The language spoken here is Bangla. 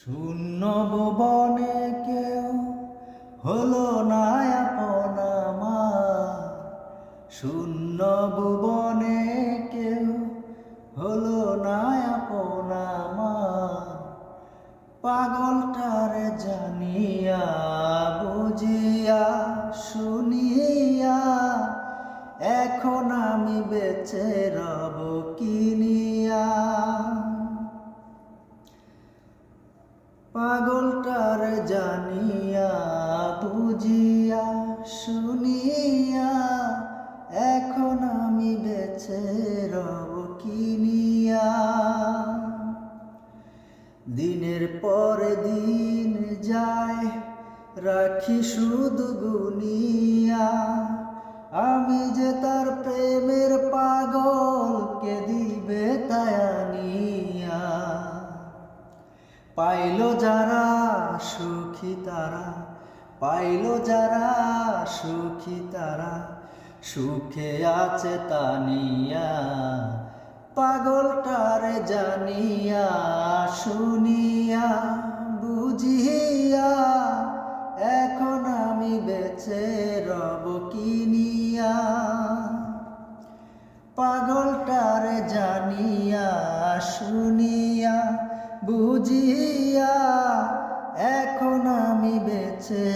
শূন্য ভুবনে কেউ হলো না আপন আমার, শূন্য ভুবনে কেউ হলো না আপন আমার। পাগলটারে জানিয়া বুঝিয়া শুনিয়া এখন আমি বেঁচে রব কিনিয়া। পাগলটার জানিয়া বুঝিয়া শুনিয়া এখন আমি বেঁচে রব কিনিয়া। দিনের পর দিন যায় রাখি শুধু গুনিয়া, আমি যে তার প্রেমের পাগল কে দিবে তায়ানিয়া। পাইল যারা সুখী তারা, পাইল যারা সুখী তারা সুখে আছে তানিয়া। পাগলটারে জানিয়া শুনিয়া বুঝিয়া এখন আমি বেঁচে রব কিনিয়া। পাগলটারে জানিয়া শুনিয়া বুঝিয়া এখন আমি বেঁচে